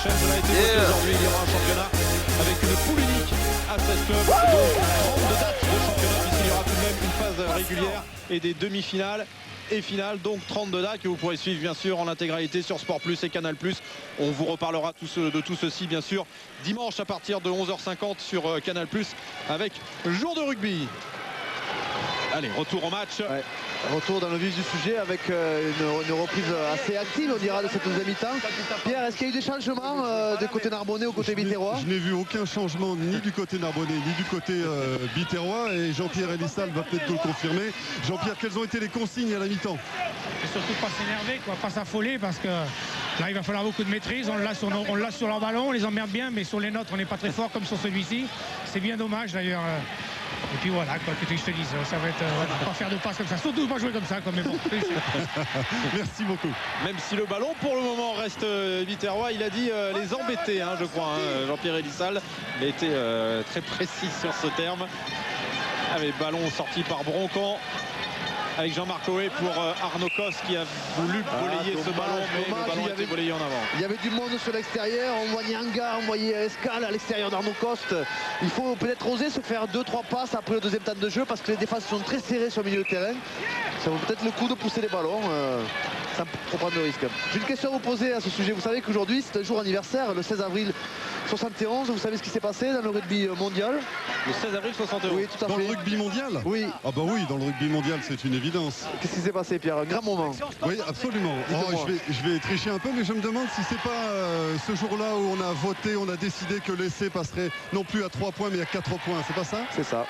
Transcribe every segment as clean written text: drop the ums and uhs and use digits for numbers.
prochaine. Cela a été voté aujourd'hui. Il y aura un championnat avec une poule unique à 16 clubs. Donc 32 dates de championnat puisqu'il y aura tout de même une phase régulière et des demi-finales et finale, donc 32 dates que vous pourrez suivre bien sûr en intégralité sur Sport Plus et Canal Plus. On vous reparlera de tout ceci bien sûr dimanche à partir de 11h50 sur Canal Plus avec jour de rugby. Allez, retour au match. Ouais. Retour dans le vif du sujet avec une reprise assez active, on dira, de cette deuxième mi-temps. Pierre, est-ce qu'il y a eu des changements du côté narbonnais au côté biterrois? Je n'ai vu aucun changement ni du côté narbonnais ni du côté biterrois, et Jean-Pierre Elissal va peut-être nous le confirmer. Jean-Pierre, quelles ont été les consignes à la mi-temps? Et surtout pas s'énerver, quoi, pas s'affoler, parce que là il va falloir beaucoup de maîtrise. On l'a sur leur ballon, on les emmerde bien, mais sur les nôtres on n'est pas très fort comme sur celui-ci. C'est bien dommage d'ailleurs. Et puis voilà, quoi, que je te dise, ça va être pas faire de passes comme ça, surtout pas jouer comme ça, comme mais bon. Merci beaucoup. Même si le ballon pour le moment reste biterrois, il a dit les embêter, hein, je crois, hein, Jean-Pierre Elissal. Il a été très précis sur ce terme. Avec ballon sorti par Broncan. Avec Jean-Marc Loé pour Arnaud Cos qui a voulu voler ce ballon, mais le ballon a été volayé en avant. Il y avait du monde sur l'extérieur, on voyait Anga, on voyait Escal à l'extérieur d'Arnaud Coste. Il faut peut-être oser se faire 2-3 passes après le deuxième temps de jeu parce que les défenses sont très serrées sur le milieu de terrain. Ça vaut peut-être le coup de pousser les ballons sans trop prendre de risques. J'ai une question à vous poser à ce sujet. Vous savez qu'aujourd'hui c'est un jour anniversaire, le 16 avril 71. Vous savez ce qui s'est passé dans le rugby mondial? Le 16 avril 71. Oui, tout à fait. Dans le rugby mondial? Oui. Ah bah oui, dans le rugby mondial, c'est une évidence. Qu'est-ce qui s'est passé, Pierre? Un grand moment. Oui, absolument. Oh, je vais tricher un peu, mais je me demande si c'est pas ce jour-là où on a voté, on a décidé que l'essai passerait non plus à 3 points, mais à 4 points. C'est pas ça? C'est ça.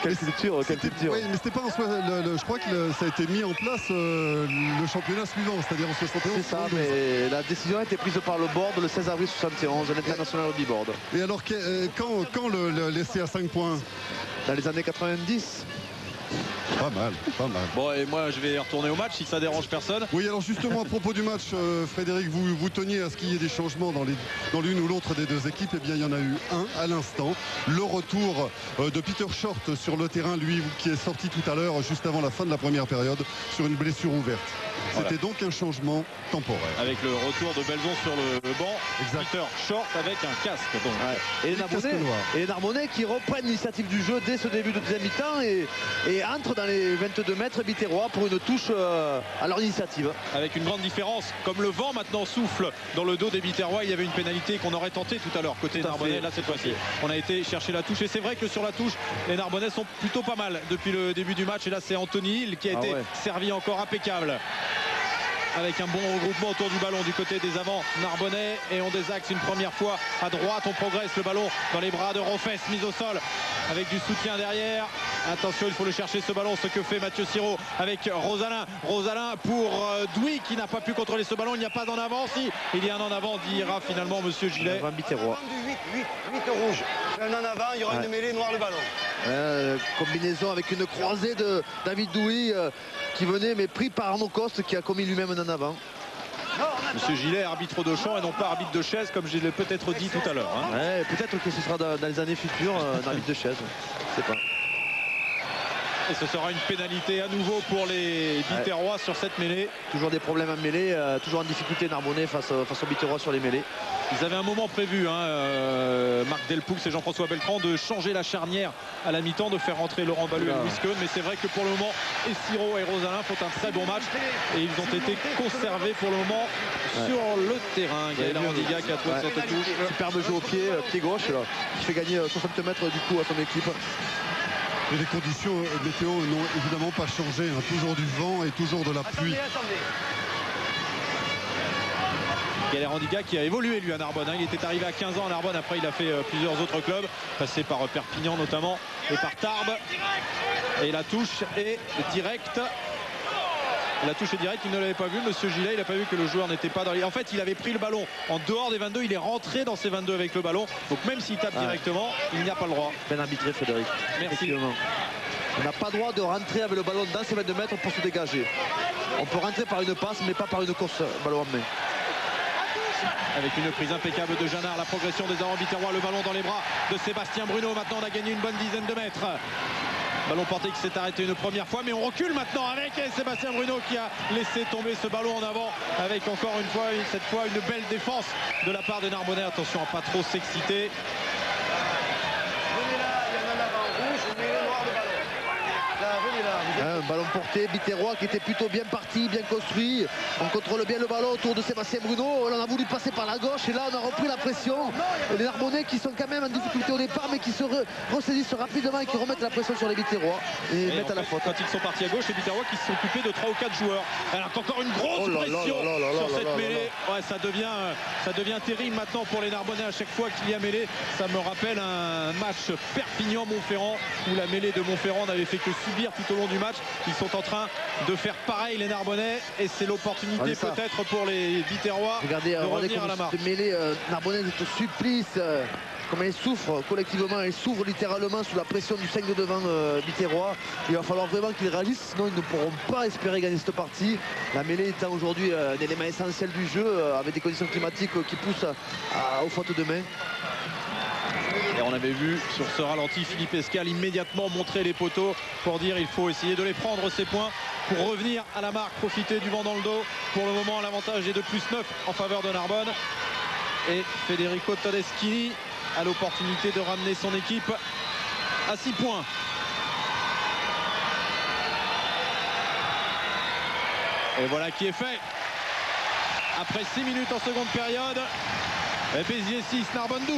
Quelle culture, quelle culture. Oui, mais c'était pas en soi. Je crois que ça a été mis en place le championnat suivant, c'est-à-dire en 71. C'est ça, mais la décision a été prise par le board le 16 avril 71, l'International Rugby Board. Et alors, quand l'essai à 5 points? Dans les années 90. Pas mal, pas mal. Bon, et moi je vais retourner au match si ça dérange personne. Oui, alors justement à propos du match, Frédéric, vous teniez à ce qu'il y ait des changements dans l'une ou l'autre des deux équipes. Eh bien, il y en a eu un à l'instant. Le retour de Peter Short sur le terrain, lui qui est sorti tout à l'heure, juste avant la fin de la première période, sur une blessure ouverte. C'était donc un changement temporaire. Avec le retour de Belzon sur le banc. Exact. Peter Short avec un casque. Donc. Ouais. Et les Narbonnais qui reprennent l'initiative du jeu dès ce début de deuxième mi-temps et entrent dans les 22 mètres biterrois pour une touche à leur initiative. Avec une grande différence, comme le vent maintenant souffle dans le dos des biterrois, il y avait une pénalité qu'on aurait tenté tout à l'heure côté Narbonnais. Là cette fois-ci, on a été chercher la touche et c'est vrai que sur la touche, les Narbonnais sont plutôt pas mal depuis le début du match. Et là c'est Anthony Hill qui a été servi encore impeccable. Avec un bon regroupement autour du ballon du côté des avants narbonnais et on désaxe une première fois à droite, on progresse le ballon dans les bras de Rofes, mise au sol avec du soutien derrière. Attention, il faut le chercher ce ballon, ce que fait Mathieu Siro avec Rosalin pour Douy qui n'a pas pu contrôler ce ballon. Il n'y a pas d'en avant, si il y a un en avant, dira finalement monsieur Gillet. 20 biterrois. 8 rouge, un en avant, il y aura une mêlée noire le ballon. Combinaison avec une croisée de David Douy qui venait mais pris par Arnaud Coste qui a commis lui-même un en avant. Monsieur Gillet, arbitre de champ et non pas arbitre de chaise comme je l'ai peut-être dit tout à l'heure. Hein. Ouais, peut-être que ce sera dans les années futures un arbitre de chaise. Je sais pas. Et ce sera une pénalité à nouveau pour les Biterrois sur cette mêlée. Toujours des problèmes en mêlée, toujours en difficulté Narbonnais face aux Biterrois sur les mêlées. Ils avaient un moment prévu, Marc Delpoux et Jean-François Beltran, de changer la charnière à la mi-temps, de faire rentrer Laurent Ballu et Louis Cohn. Mais c'est vrai que pour le moment, Siro et Rosalin font un très bon match et ils ont été conservés pour le moment sur le terrain. Gaël Randiga qui a trouvé cette touche. Superbe jeu au pied gauche là, qui fait gagner 60 mètres du coup à son équipe. Et les conditions météo n'ont évidemment pas changé, hein. Toujours du vent et toujours de la pluie. Gaël Randiga qui a évolué lui à Narbonne. Il était arrivé à 15 ans à Narbonne, après il a fait plusieurs autres clubs, passé par Perpignan notamment et par Tarbes. Et la touche est directe. La touche est directe, il ne l'avait pas vu, monsieur Gillet, il n'a pas vu que le joueur n'était pas dans les... En fait, il avait pris le ballon en dehors des 22, il est rentré dans ses 22 avec le ballon. Donc même s'il tape directement, il n'y a pas le droit. Bien arbitré, Frédéric. Merci. On n'a pas le droit de rentrer avec le ballon dans ses 22 mètres pour se dégager. On peut rentrer par une passe, mais pas par une course, ballon en main. Avec une prise impeccable de Jeannard, la progression des avants biterrois, le ballon dans les bras de Sébastien Bruno. Maintenant, on a gagné une bonne dizaine de mètres. Ballon porté qui s'est arrêté une première fois, mais on recule maintenant avec Sébastien Bruno qui a laissé tomber ce ballon en avant avec encore une fois, cette fois, une belle défense de la part des Narbonnais. Attention à pas trop s'exciter. Venez là, il y en a là-bas en rouge, vous mettez le noir de ballon. Là, venez là. Un ballon porté, Biterrois qui était plutôt bien parti, bien construit. On contrôle bien le ballon autour de Sébastien Bruno. On a voulu passer par la gauche et là on a repris la pression. Les Narbonnais qui sont quand même en difficulté au départ mais qui se ressaisissent rapidement et qui remettent la pression sur les Biterrois et mettent à la faute. Quand ils sont partis à gauche, les Biterrois qui se sont occupés de 3 ou 4 joueurs. Alors encore une grosse pression sur cette mêlée. Ouais, ça devient terrible maintenant pour les Narbonnais à chaque fois qu'il y a mêlée. Ça me rappelle un match Perpignan-Montferrand où la mêlée de Montferrand n'avait fait que subir tout au long du match. Ils sont en train de faire pareil les Narbonnais et c'est l'opportunité peut-être pour les Biterrois de revenir à la marque. Cette mêlée narbonnaise est au supplice. Comme elle souffre collectivement, elle s'ouvre littéralement sous la pression du 5 de devant Biterrois. Il va falloir vraiment qu'ils réagissent, sinon ils ne pourront pas espérer gagner cette partie. La mêlée étant aujourd'hui un élément essentiel du jeu, avec des conditions climatiques qui poussent aux fautes de main. Et on avait vu sur ce ralenti Philippe Escal immédiatement montrer les poteaux pour dire il faut essayer de les prendre ces points pour revenir à la marque, profiter du vent dans le dos. Pour le moment l'avantage est de +9 en faveur de Narbonne. Et Federico Todeschini a l'opportunité de ramener son équipe à 6 points. Et voilà qui est fait. Après 6 minutes en seconde période. Béziers 6, Narbonne 12.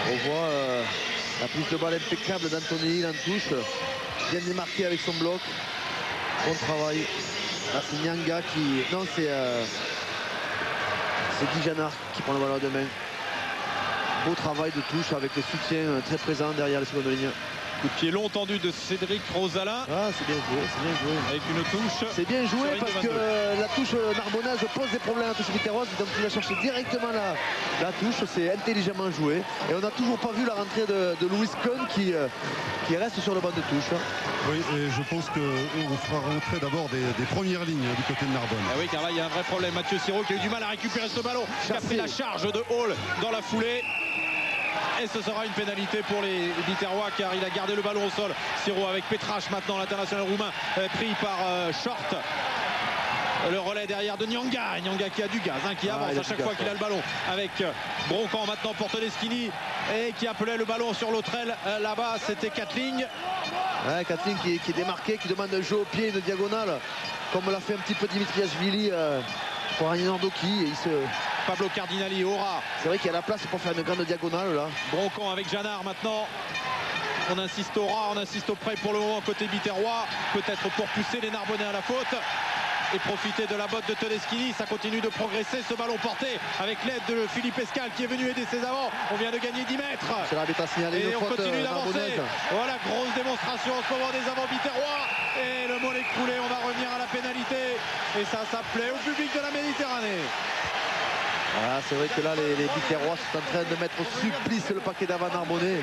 On voit la prise de balle impeccable d'Anthony en touche. Bien démarqué avec son bloc. Bon travail. Là c'est Nyanga qui... Non, c'est Guy Janard qui prend le ballon de main. Beau travail de touche avec les soutiens très présents derrière les secondes lignes. Coup de pied long tendu de Cédric Rosalin. Ah, c'est bien joué, c'est bien joué. Avec une touche. C'est bien joué parce que la touche narbonnaise pose des problèmes à la touche biterroise. Donc il a cherché directement la touche. C'est intelligemment joué. Et on n'a toujours pas vu la rentrée de Louis Cohn qui reste sur le banc de touche. Oui, et je pense qu'on fera rentrer d'abord des premières lignes du côté de Narbonne. Ah oui, car là il y a un vrai problème. Mathieu Siro qui a eu du mal à récupérer ce ballon, qui a pris la charge de Hall dans la foulée. Et ce sera une pénalité pour les Biterrois car il a gardé le ballon au sol. Siro avec Petrache maintenant, l'international roumain pris par Short. Le relais derrière de Nyanga. Nyanga qui a du gaz, qui avance à chaque fois qu'il a le ballon. Avec Broncan maintenant pour Todeschini et qui appelait le ballon sur l'autre aile. Là-bas, c'était Kathling. Ouais, Kathling qui est démarqué, qui demande un jeu au pied, une diagonale. Comme l'a fait un petit peu Dimitriashvili pour Ragnar-Doki. Pablo Cardinali, Aura. C'est vrai qu'il y a la place pour faire une grande diagonale là. Broncan avec Janard maintenant. On insiste Aura, on insiste auprès pour le moment côté Biterrois. Peut-être pour pousser les Narbonnais à la faute. Et profiter de la botte de Todeschini. Ça continue de progresser ce ballon porté avec l'aide de Philippe Escal qui est venu aider ses avants. On vient de gagner 10 mètres. C'est l'arbitre a signalé et une on faute continue d'avancer. Voilà, grosse démonstration en ce moment des avants Biterrois. Et le mollet coulé, on va revenir à la pénalité. Et ça plaît au public de la Méditerranée. Ah, c'est vrai que là les Biterrois sont en train de mettre au supplice le paquet d'avant Narbonnais.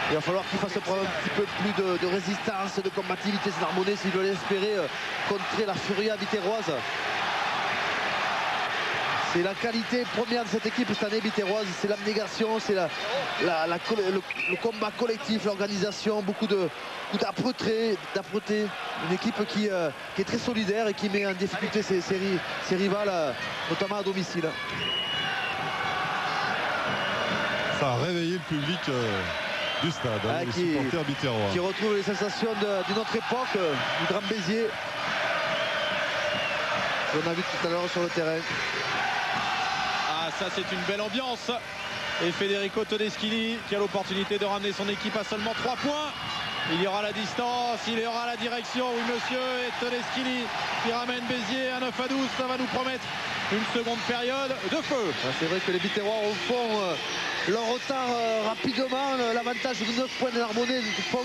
Il va falloir qu'ils fassent preuve un petit peu plus de résistance, de combativité ces Narbonnais s'ils veulent espérer contrer la furia biterroise. C'est la qualité première de cette équipe cette année biterroise, c'est l'abnégation, c'est le combat collectif, l'organisation, beaucoup d'âpreté. Une équipe qui est très solidaire et qui met en difficulté ses rivales, notamment à domicile. Ça a réveillé le public du stade, les supporters biterrois. Qui retrouve les sensations d'une autre époque, du Grand Béziers. On a vu tout à l'heure sur le terrain. Ah, ça c'est une belle ambiance. Et Federico Todeschini qui a l'opportunité de ramener son équipe à seulement 3 points. Il y aura la distance, il y aura la direction, oui monsieur, et Todeschini qui ramène Béziers à 9 à 12, ça va nous promettre une seconde période de feu. C'est vrai que les Biterrois font leur retard rapidement, l'avantage de 9 points de Narbonnais font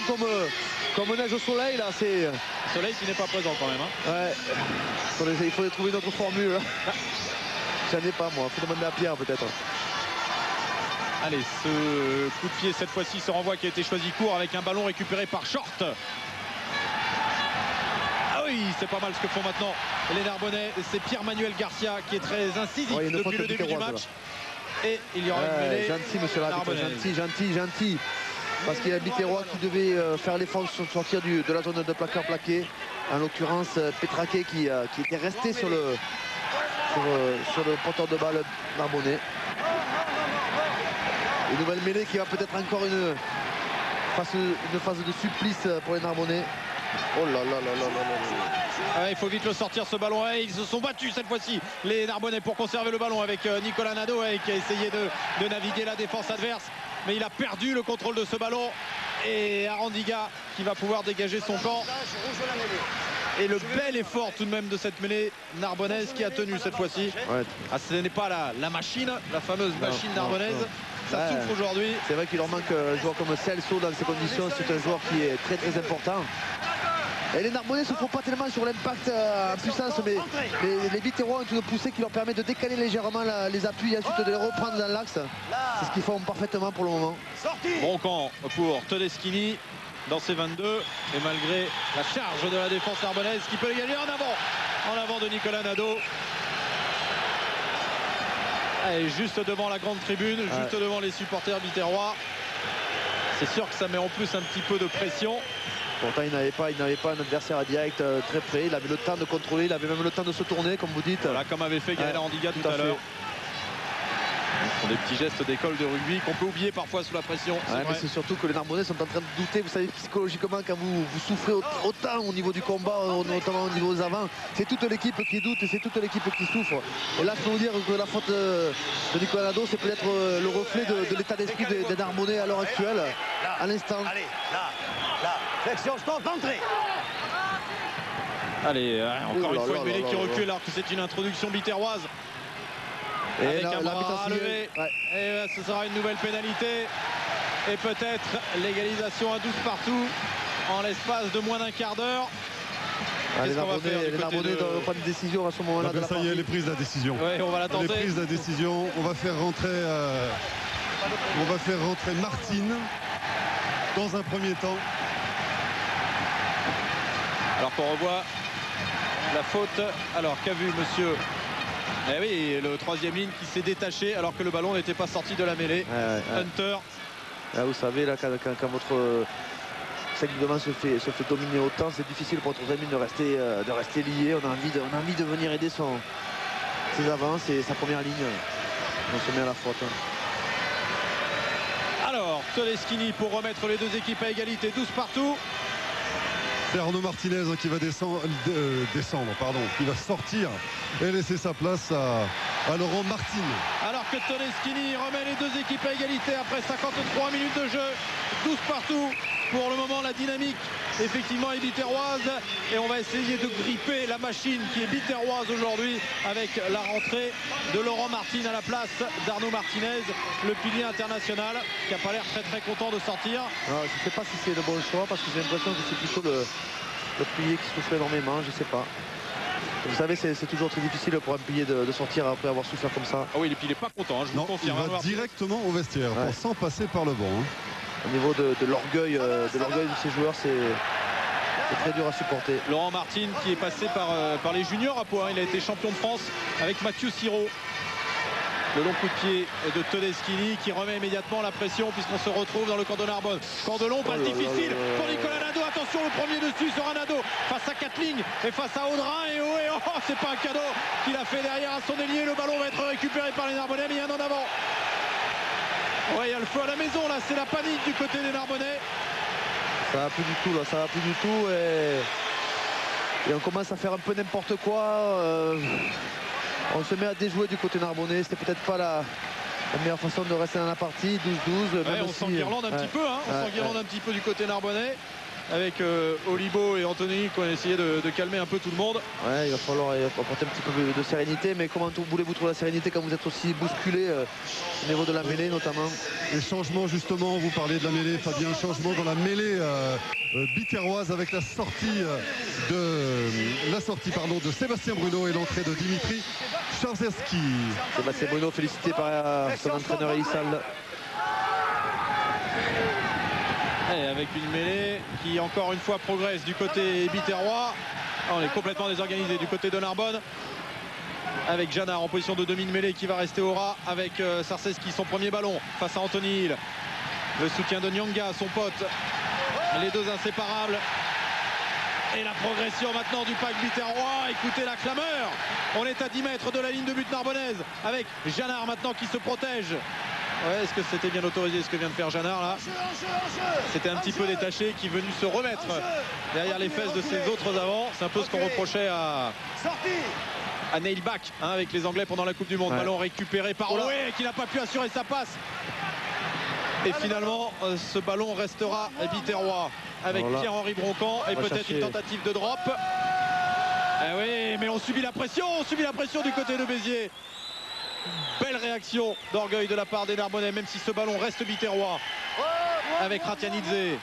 comme neige au soleil là. C'est soleil qui n'est pas présent quand même. Ouais. Il faudrait trouver une autre formule. J'en ai pas moi, il faut demander à Pierre peut-être. Allez, ce coup de pied cette fois-ci, ce renvoi qui a été choisi court avec un ballon récupéré par Short. Ah oui, c'est pas mal ce que font maintenant les Narbonnais. C'est Pierre-Manuel Garcia qui est très incisif depuis le début du match. Et il y aura une mêlée. Gentil, monsieur l'arbitre, gentil. Parce qu'il y a Biterrois qui devait faire l'effort de sortir de la zone de placard plaqué. En l'occurrence, Petraquet qui était resté sur le porteur de balle narbonnais. Une nouvelle mêlée qui va peut-être encore une phase de supplice pour les Narbonnais. Oh là là là là là là. Ouais, il faut vite le sortir ce ballon. Ouais, ils se sont battus cette fois-ci, les Narbonnais, pour conserver le ballon avec Nicolas Nadeau qui a essayé de naviguer la défense adverse. Mais il a perdu le contrôle de ce ballon. Et Arandiga qui va pouvoir dégager son camp. Et le bel effort tout de même de cette mêlée narbonnaise qui a tenu cette fois-ci. Ouais. Ah, ce n'est pas la machine, la fameuse machine narbonnaise. Ça souffre aujourd'hui. C'est vrai qu'il leur manque un joueur comme Celso dans ces conditions. C'est un joueur qui est très très important. Et les Narbonnais ne se font pas tellement sur l'impact en puissance, mais les Biterrois ont une poussée qui leur permet de décaler légèrement les appuis et ensuite de les reprendre dans l'axe. C'est ce qu'ils font parfaitement pour le moment. Bon camp pour Todeschini dans ses 22, et malgré la charge de la défense narbonnaise qui peut les gagner en avant de Nicolas Nadeau. Et juste devant la grande tribune, juste devant les supporters biterrois. C'est sûr que ça met en plus un petit peu de pression. Pourtant, il n'avait pas un adversaire à direct très près. Il avait le temps de contrôler, il avait même le temps de se tourner, comme vous dites. Voilà, comme avait fait Gaël Arandiga tout à l'heure. Ce sont des petits gestes d'école de rugby qu'on peut oublier parfois sous la pression. Mais c'est surtout que les Narbonnais sont en train de douter. Vous savez, psychologiquement, quand vous souffrez autant au niveau du combat, notamment au niveau des avants, c'est toute l'équipe qui doute et c'est toute l'équipe qui souffre. Et là, je peux vous dire que la faute de Nicolas Nadeau, c'est peut-être le reflet de l'état d'esprit des Narbonnais à l'heure actuelle, à l'instant. Allez, là. Flexion, stop, entrée. Allez, encore une fois une mêlée qui recule alors que c'est une introduction biterroise. Et avec là, un bras à lever. Ouais. Et ce sera une nouvelle pénalité. Et peut-être l'égalisation à 12 partout en l'espace de moins d'un quart d'heure. Les Narbonnais doivent prendre une décision à ce moment-là. Ça y est, elle est prise la décision. Ouais, on va la tenter. Elle est prise la décision. On va faire rentrer Martine dans un premier temps. Alors qu'on revoit la faute. Alors qu'a vu monsieur? Eh oui, le troisième ligne qui s'est détaché alors que le ballon n'était pas sorti de la mêlée. Hunter. Là, vous savez, là, quand votre cercle devant se fait dominer autant, c'est difficile pour votre troisième ligne de rester lié. On a envie de venir aider ses avances et sa première ligne. On se met à la faute. Alors, Todeschini pour remettre les deux équipes à égalité, 12 partout. C'est Arnaud Martinez qui va qui va sortir et laisser sa place à Laurent Martin. Alors que Todeschini remet les deux équipes à égalité après 53 minutes de jeu, 12 partout. Pour le moment, la dynamique effectivement est biterroise et on va essayer de gripper la machine qui est biterroise aujourd'hui avec la rentrée de Laurent Martin à la place d'Arnaud Martinez, le pilier international qui n'a pas l'air très très content de sortir. Non, je ne sais pas si c'est le bon choix parce que j'ai l'impression que c'est plutôt le pilier qui souffre énormément, je ne sais pas. Vous savez, c'est toujours très difficile pour un pilier de sortir après avoir souffert comme ça. Ah oui, le pilier n'est pas content, je vous le confirme. Il va directement au vestiaire sans passer par le banc. Au niveau de l'orgueil de ces joueurs, c'est très dur à supporter. Laurent Martin qui est passé par les juniors à Pau, il a été champion de France avec Mathieu Siro. Le long coup de pied de Todeschini qui remet immédiatement la pression puisqu'on se retrouve dans le camp de Narbonne. Camp de long, passe difficile pour Nicolas Nadeau. Attention, le premier dessus sera Nadeau face à Quatling et face à Audrin. Et c'est pas un cadeau qu'il a fait derrière à son ailier. Le ballon va être récupéré par les Narbonnais, mais il y a un en avant. Ouais, il y a le feu à la maison là, c'est la panique du côté des Narbonnais. Ça va plus du tout là, ça va plus du tout et on commence à faire un peu n'importe quoi. On se met à déjouer du côté narbonnais, c'était peut-être pas la meilleure façon de rester dans la partie. 12-12. Ouais, on s'enguirlande un petit peu, on s'enguirlande un petit peu du côté narbonnais. Avec Olibo et Anthony qui ont essayé de calmer un peu tout le monde. Ouais, il va falloir apporter un petit peu de sérénité, mais comment voulez-vous trouver la sérénité quand vous êtes aussi bousculé au niveau de la mêlée notamment? Les changements justement, vous parlez de la mêlée, Fabien, changement dans la mêlée biterroise avec la sortie de Sébastien Bruno et l'entrée de Dimitri Charzeski. Sébastien Bruno félicité par son entraîneur Elissal. Et avec une mêlée qui encore une fois progresse du côté biterrois. On est complètement désorganisé du côté de Narbonne. avec Janard en position de demi-mêlée qui va rester au ras avec Sarceski, son premier ballon face à Anthony Hill. Le soutien de Nyanga, son pote. Les deux inséparables. Et la progression maintenant du pack biterrois. Écoutez la clameur. On est à 10 mètres de la ligne de but narbonnaise avec Janard maintenant qui se protège. Ouais, est-ce que c'était bien autorisé ce que vient de faire Janard là? C'était un petit peu détaché, qui est venu se remettre derrière les fesses de ses autres avants. C'est un peu ce qu'on reprochait à Neil Back avec les Anglais pendant la Coupe du Monde. Ouais. Ballon récupéré par Oé qui n'a pas pu assurer sa passe. Et finalement, ce ballon restera biterrois avec Pierre-Henri Broncan et peut-être une tentative de drop. Eh oui, mais on subit la pression du côté de Béziers. Belle réaction d'orgueil de la part des Narbonnais, même si ce ballon reste biterrois avec Ratianidze.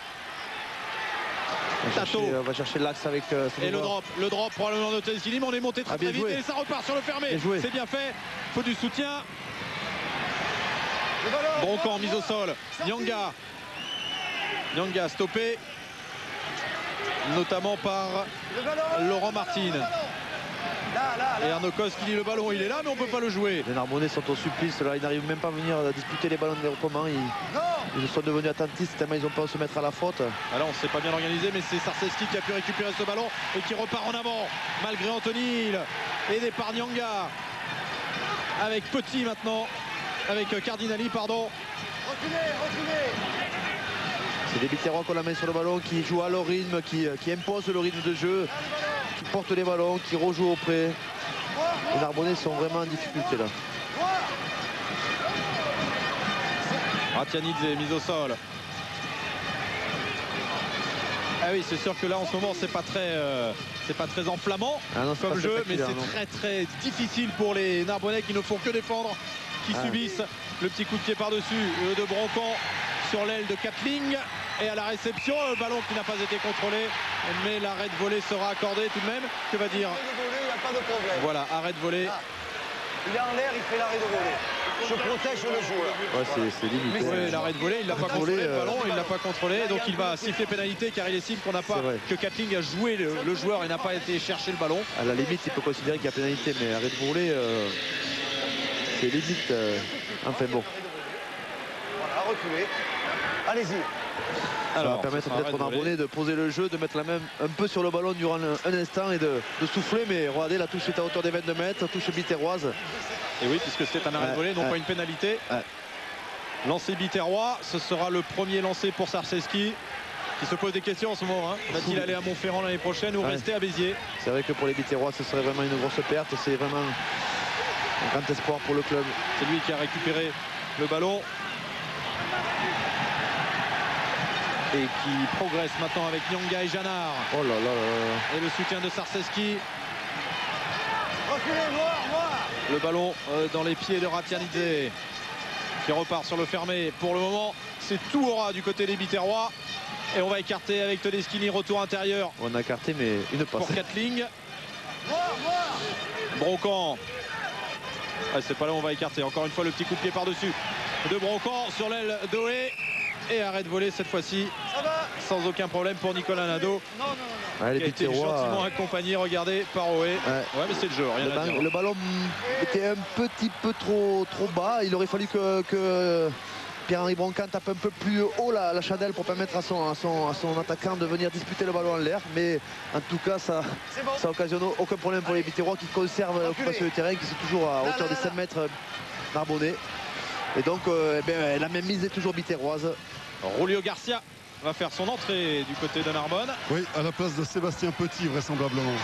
On va chercher l'axe avec et le drop probablement de Tedeschi, mais on est monté très vite et ça repart sur le fermé. C'est bien fait, faut du soutien. Broncan mise au sol. Nyanga stoppé notamment par Laurent Martin. Et Arnaud Cos qui dit le ballon il est là mais on peut pas le jouer. Les Narbonnais sont au supplice là, ils n'arrivent même pas à venir disputer les ballons de développement. Ils sont devenus attentistes tellement ils n'ont pas à se mettre à la faute. Alors on s'est pas bien organisé, mais c'est Sarceski qui a pu récupérer ce ballon et qui repart en avant malgré Anthony Hill, aidé par Nyanga avec Petit maintenant, avec Cardinali pardon. Reculez. C'est des biterrois qui ont la main sur le ballon, qui jouent à leur rythme, qui imposent le rythme de jeu, qui portent les ballons, qui rejouent auprès. Les Narbonnais sont vraiment en difficulté là. Ratianidze mise au sol. Ah oui, c'est sûr que là en ce moment c'est pas très enflammant comme jeu, mais c'est très difficile pour les Narbonnais qui ne font que défendre, qui subissent le petit coup de pied par-dessus de Broncan sur l'aile de Katling. Et à la réception, le ballon qui n'a pas été contrôlé, mais l'arrêt de volée sera accordé tout de même. Que va dire? Il n'y a pas de problème. Voilà, arrêt de volée. Il est en l'air, il fait l'arrêt de volée. Je protège le joueur. Ouais, c'est limite. Oui, l'arrêt de volée, il ne l'a pas contrôlé, le ballon, il ne l'a pas contrôlé. Donc il va siffler pénalité car il estime qu'on n'a pas, que Katling a joué le joueur et n'a pas été chercher le ballon. À la limite, il peut considérer qu'il y a pénalité, mais arrêt de volée, c'est limite. Enfin bon. Voilà, reculez. Allez-y. Ça va permettre peut-être aux Narbonnais de poser le jeu, de mettre la main un peu sur le ballon durant un instant et de souffler. Mais regardez, la touche est à hauteur des 22 mètres, touche biterroise. Et oui, puisque c'est un arrêt de volée, non pas une pénalité. Lancé biterrois, ce sera le premier lancé pour Sarceski, qui se pose des questions en ce moment. Va-t-il aller à Montferrand l'année prochaine ou rester à Béziers? C'est vrai que pour les biterrois, ce serait vraiment une grosse perte. C'est vraiment un grand espoir pour le club. C'est lui qui a récupéré le ballon. Et qui progresse maintenant avec Nyanga et Janard. Oh là là là. Et le soutien de Sarceski. Reculez, voir. Le ballon dans les pieds de Ratianidze qui repart sur le fermé. Pour le moment, c'est tout au ras du côté des biterrois. Et on va écarter avec Todeschini, retour intérieur. On a écarté, mais une passe. Pour Katling. Broncan. C'est pas là où on va écarter. Encore une fois, le petit coup de pied par-dessus de Broncan sur l'aile d'Oé. Et arrêt de volée cette fois-ci sans aucun problème pour Nicolas Nadeau. Qui a été gentiment accompagné, regardez, par Oé. Ouais, mais c'est le jeu, rien à dire. Le ballon était un petit peu trop bas. Il aurait fallu que Pierre-Henri Broncan tape un peu plus haut la chandelle pour permettre à son attaquant de venir disputer le ballon en l'air. Mais en tout cas, ça occasionne aucun problème pour les biterrois qui conservent l'occupation du terrain, qui sont toujours à hauteur des 5 mètres Narbonnais. Et donc la même mise est toujours biterroise. Julio Garcia va faire son entrée du côté de Narbonne. Oui, à la place de Sébastien Petit vraisemblablement.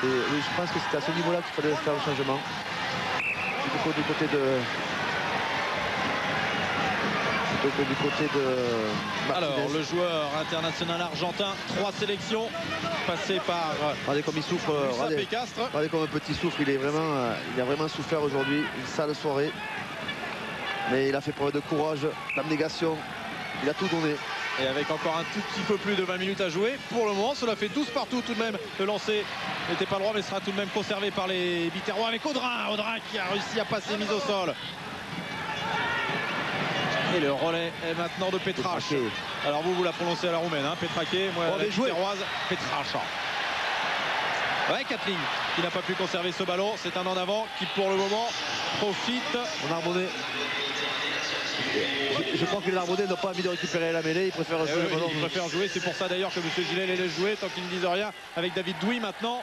Oui, je pense que c'était à ce niveau-là qu'il fallait faire le changement. Du côté de Martinez. Alors le joueur international argentin, 3 sélections passées par regardez comme il souffre, regardez comme Petit souffre, il a vraiment souffert aujourd'hui, une sale soirée. Mais il a fait preuve de courage, d'abnégation, il a tout donné. Et avec encore un tout petit peu plus de 20 minutes à jouer, pour le moment cela fait 12 partout tout de même. Le lancer n'était pas droit mais sera tout de même conservé par les biterrois avec Audrin qui a réussi à passer mise au sol. Et le relais est maintenant de Petrache. Alors vous la prononcez à la roumaine, Petrache, moi la biterroise, Petrache. Ouais, Kathleen qui n'a pas pu conserver ce ballon. C'est un en avant qui pour le moment profite. Narbonnais. Je crois que les Narbonnais n'ont pas envie de récupérer la mêlée, ils préfèrent jouer le ballon. Ils préfèrent jouer, c'est pour ça d'ailleurs que M. Gillet les laisse jouer tant qu'ils ne disent rien avec David Douy maintenant.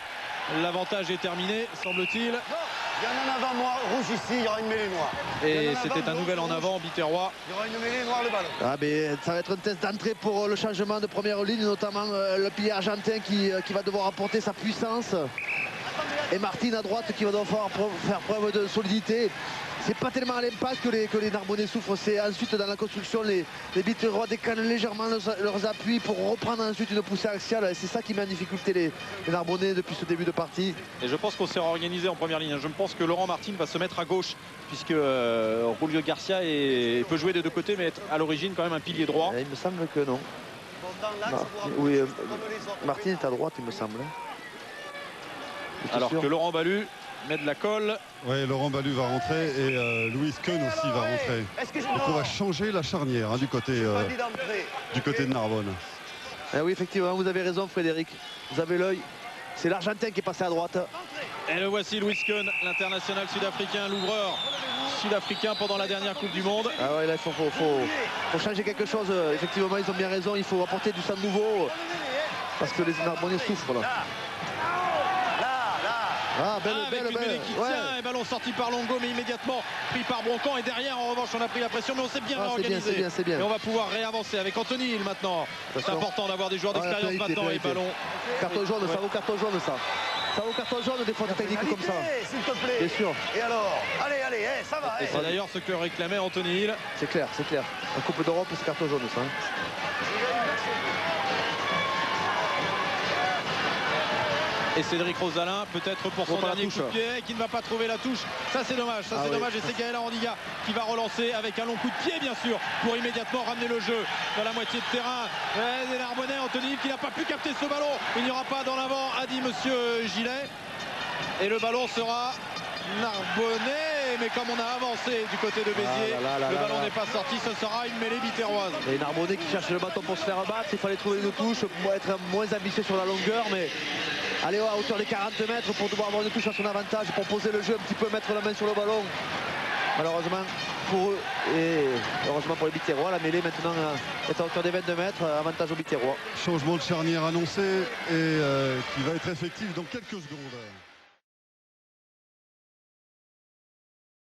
L'avantage est terminé, semble-t-il. Il y a un en avant noir, rouge ici, il y aura une mêlée noire. Et c'était un nouvel en avant, Biterrois. Il y aura une mêlée noire le ballon. Ah, mais ça va être un test d'entrée pour le changement de première ligne, notamment le pilier argentin qui va devoir apporter sa puissance. Et Martine à droite qui va devoir faire preuve de solidité. C'est pas tellement à l'impact que les Narbonnais souffrent, c'est ensuite dans la construction, les Biterrois décalent légèrement leurs appuis pour reprendre ensuite une poussée axiale. Et c'est ça qui met en difficulté les Narbonnais depuis ce début de partie. Et je pense qu'on s'est organisé en première ligne. Je pense que Laurent Martine va se mettre à gauche, puisque Julio Garcia peut jouer des deux côtés, mais être à l'origine quand même un pilier droit. Il me semble que non. Bon, dans l'axe, Oui, comme les autres. Martine est à droite, il me semble. Alors que Laurent Balu met de la colle. Oui, Laurent Balu va rentrer et Louis Kuhn aussi va rentrer. Donc on va changer la charnière hein, du côté de Narbonne. Eh oui, effectivement, vous avez raison Frédéric. Vous avez l'œil. C'est l'Argentin qui est passé à droite. Et le voici, Louis Kuhn, l'international sud-africain, l'ouvreur sud-africain pendant la dernière Coupe du Monde. Ah ouais, là, il faut changer quelque chose. Effectivement, ils ont bien raison. Il faut apporter du sang nouveau. Parce que les Narbonnais souffrent là. Ah, belle, avec une mêlée qui tient, et ballon sorti par Longo, mais immédiatement pris par Broncan. Et derrière, en revanche, on a pris la pression, mais on s'est bien réorganisé. C'est bien. Et on va pouvoir réavancer avec Anthony Hill maintenant. C'est important d'avoir des joueurs d'expérience maintenant. Et ballon. Carton jaune, ça vaut carton jaune, ça. Ça vaut carton jaune des fois de technique comme ça. S'il te plaît. Bien sûr. Et alors? Allez, ça va. Et c'est d'ailleurs ce que réclamait Anthony Hill. C'est clair. En Coupe d'Europe, c'est carton jaune, ça. Et Cédric Rosalin, peut-être pour son dernier coup de pied, qui ne va pas trouver la touche. Ça, c'est dommage. Ça, c'est dommage. Et c'est Gaël Andiga qui va relancer avec un long coup de pied, bien sûr, pour immédiatement ramener le jeu dans la moitié de terrain. Les Narbonnais, Anthony qui n'a pas pu capter ce ballon. Il n'y aura pas dans l'avant, a dit monsieur Gillet. Et le ballon sera Narbonnais. Mais comme on a avancé du côté de Béziers, le ballon n'est pas sorti. Ce sera une mêlée biterroise. Les Narbonnais qui cherchent le bâton pour se faire battre. Il fallait trouver une touche, pour être moins ambitieux sur la longueur, mais aller à hauteur des 40 mètres pour devoir avoir une touche à son avantage, pour poser le jeu un petit peu, mettre la main sur le ballon. Malheureusement pour eux et heureusement pour les Biterrois, la mêlée maintenant est à hauteur des 22 mètres, avantage aux Biterrois. Changement de charnière annoncé et qui va être effectif dans quelques secondes.